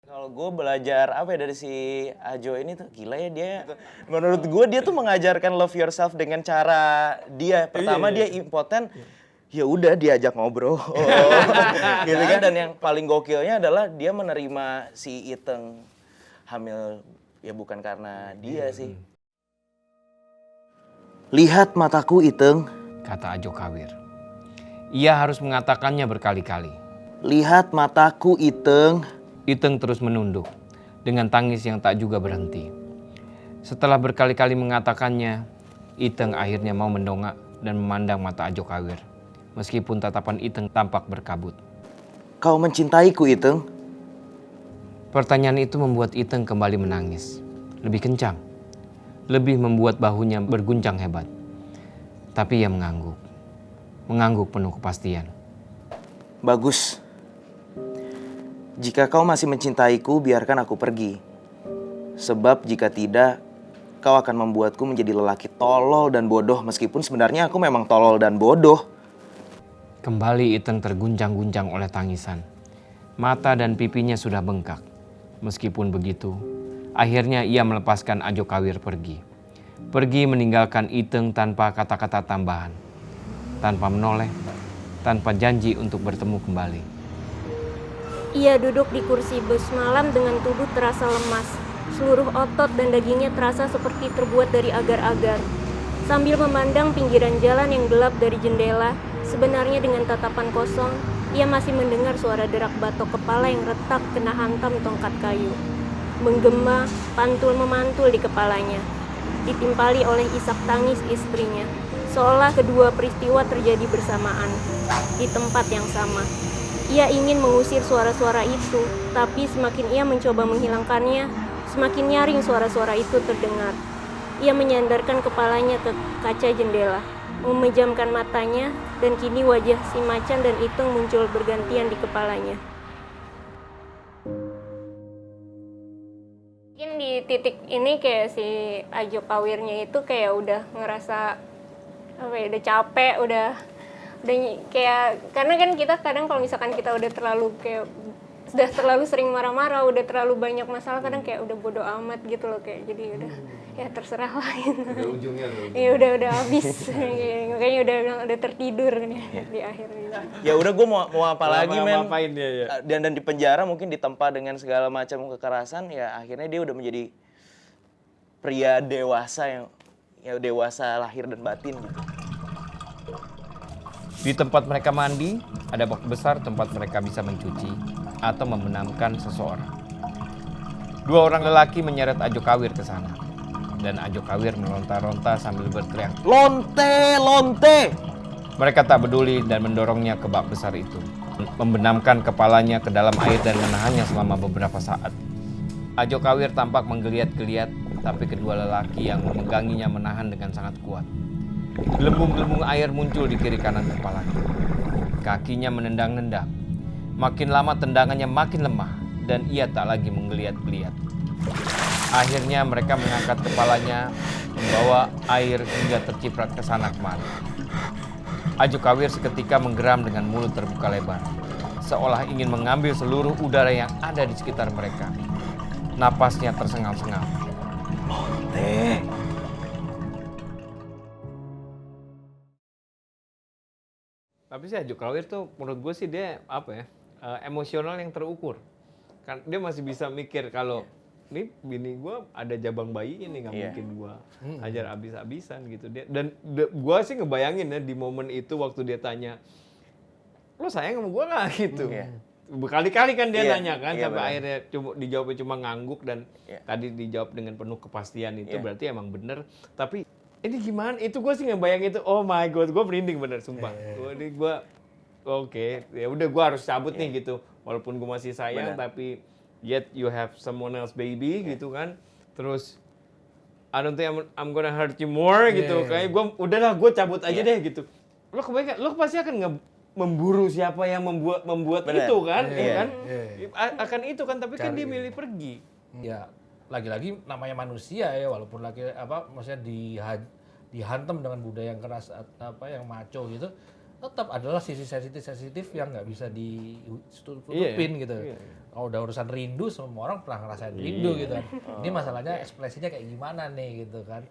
Kalau gue belajar apa ya dari si Ajo ini tuh gila ya dia. Menurut gue dia tuh mengajarkan love yourself dengan cara dia. Pertama dia impoten, ya udah diajak ngobrol. Gitu kan. Dan yang paling gokilnya adalah dia menerima si Iteng hamil ya bukan karena dia sih. Lihat mataku Iteng. Kata Ajo Kawir. Ia harus mengatakannya berkali-kali. Lihat mataku Iteng. Iteng terus menunduk dengan tangis yang tak juga berhenti. Setelah berkali-kali mengatakannya, Iteng akhirnya mau mendongak dan memandang mata Ajo Kawir. Meskipun tatapan Iteng tampak berkabut. Kau mencintaiku Iteng? Pertanyaan itu membuat Iteng kembali menangis. Lebih kencang. Lebih membuat bahunya berguncang hebat. Tapi ia mengangguk. Mengangguk penuh kepastian. Bagus. Jika kau masih mencintaiku, biarkan aku pergi. Sebab jika tidak, kau akan membuatku menjadi lelaki tolol dan bodoh. Meskipun sebenarnya aku memang tolol dan bodoh. Kembali Iteng terguncang-guncang oleh tangisan. Mata dan pipinya sudah bengkak. Meskipun begitu, akhirnya ia melepaskan Ajo Kawir pergi. Pergi meninggalkan Iteng tanpa kata-kata tambahan. Tanpa menoleh, tanpa janji untuk bertemu kembali. Ia duduk di kursi bus malam dengan tubuh terasa lemas. Seluruh otot dan dagingnya terasa seperti terbuat dari agar-agar. Sambil memandang pinggiran jalan yang gelap dari jendela, sebenarnya dengan tatapan kosong, ia masih mendengar suara derak batok kepala yang retak kena hantam tongkat kayu. Menggema, pantul-memantul di kepalanya. Ditimpali oleh isak tangis istrinya. Seolah kedua peristiwa terjadi bersamaan, di tempat yang sama. Ia ingin mengusir suara-suara itu, tapi semakin ia mencoba menghilangkannya, semakin nyaring suara-suara itu terdengar. Ia menyandarkan kepalanya ke kaca jendela, memejamkan matanya, dan kini wajah si Macan dan Iteng muncul bergantian di kepalanya. Mungkin di titik ini kayak si Ajo Kawirnya itu kayak udah ngerasa apa ya, udah capek, udah kayak, karena kan kita kadang kalau misalkan kita udah terlalu kayak sudah terlalu sering marah-marah, udah terlalu banyak masalah, kadang kayak udah bodo amat gitu loh, kayak jadi udah ya terserah lah gitu. Udah ujungnya loh. Ya udah habis. Kayaknya udah tertidur nih di akhir gitu. Ya udah gue mau apa lagi men. Ngapain dia ya? Dan di penjara mungkin ditempa dengan segala macam kekerasan, ya akhirnya dia udah menjadi pria dewasa yang ya dewasa lahir dan batin gitu. Di tempat mereka mandi, ada bak besar tempat mereka bisa mencuci atau membenamkan seseorang. Dua orang lelaki menyeret Ajo Kawir ke sana. Dan Ajo Kawir melontar-lontar sambil berteriak, Lonte, lonte! mereka tak peduli dan mendorongnya ke bak besar itu. Membenamkan kepalanya ke dalam air dan menahannya selama beberapa saat. Ajo Kawir tampak menggeliat-geliat, tapi kedua lelaki yang memeganginya menahan dengan sangat kuat. Gelembung-gelembung air muncul di kiri kanan kepalanya. Kakinya menendang-nendang. Makin lama tendangannya makin lemah dan ia tak lagi menggeliat-geliat. Akhirnya mereka mengangkat kepalanya, membawa air hingga terciprat ke sana kemari. Ajo Kawir seketika menggeram dengan mulut terbuka lebar, seolah ingin mengambil seluruh udara yang ada di sekitar mereka. Napasnya tersengal-sengal. Lonte! Tapi sih Ajo Kawir tuh menurut gue sih dia apa ya, emosional yang terukur. Kan dia masih bisa mikir kalau ini bini gue ada jabang bayinya nih, nggak mungkin gue hajar abis-abisan gitu. Gue sih ngebayangin ya di momen itu waktu dia tanya, lo sayang sama gue nggak gitu. Berkali-kali kan dia nanya kan, sampai akhirnya dijawabnya cuma ngangguk dan tadi dijawab dengan penuh kepastian itu berarti emang bener. Tapi ini gimana? Itu gue sih ngebayang itu, oh my god, gue merinding bener sumpah. Oke, ya udah gue harus cabut nih gitu. Walaupun gue masih sayang, tapi yet you have someone else baby gitu kan. Terus I don't think I'm gonna hurt you more gitu. Kayak gue udahlah gue cabut aja deh gitu. Lo kebayang, lo pasti akan memburu siapa yang membuat itu kan, kan? Akan itu kan, tapi kan dia milih pergi. Ya, lagi-lagi namanya manusia ya, walaupun maksudnya dihantam dengan budaya yang keras, yang maco gitu. tetap adalah sisi sensitif yang nggak bisa ditutupin gitu. Kalau udah urusan rindu, semua orang pernah ngerasain rindu gitu kan. Ini masalahnya ekspresinya kayak gimana nih gitu kan.